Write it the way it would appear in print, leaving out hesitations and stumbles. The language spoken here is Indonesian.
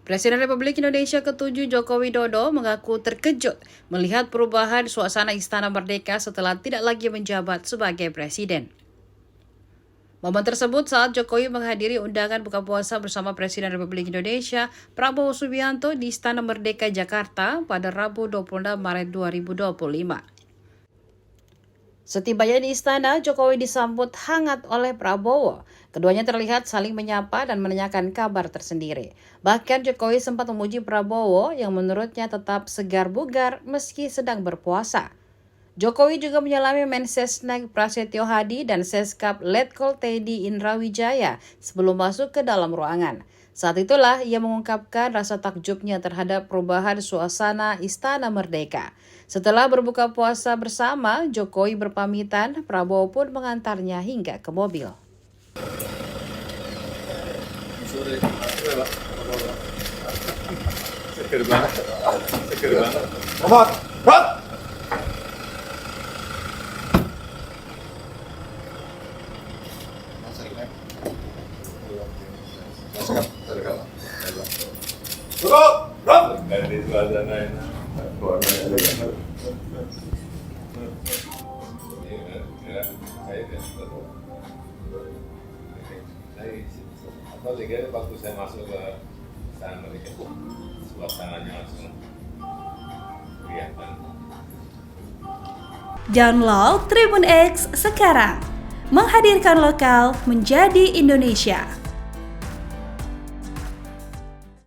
Presiden Republik Indonesia ke-7 Joko Widodo mengaku terkejut melihat perubahan suasana Istana Merdeka setelah tidak lagi menjabat sebagai presiden. Momen tersebut saat Jokowi menghadiri undangan buka puasa bersama Presiden Republik Indonesia Prabowo Subianto di Istana Merdeka Jakarta pada Rabu 26 Maret 2025. Setibanya di istana, Jokowi disambut hangat oleh Prabowo. Keduanya terlihat saling menyapa dan menanyakan kabar tersendiri. Bahkan Jokowi sempat memuji Prabowo yang menurutnya tetap segar bugar meski sedang berpuasa. Jokowi juga menyalami Mensesnek Prasetyo Hadi dan Seskap Letkol Teddy Indrawijaya sebelum masuk ke dalam ruangan. Saat itulah ia mengungkapkan rasa takjubnya terhadap perubahan suasana Istana Merdeka. Setelah berbuka puasa bersama, Jokowi berpamitan, Prabowo pun mengantarnya hingga ke mobil. Seger banget. Dari suasana ini. Waktu saya masuk ke Istana Merdeka, suasananya langsung kelihatan. Download Tribun X sekarang, menghadirkan lokal menjadi Indonesia.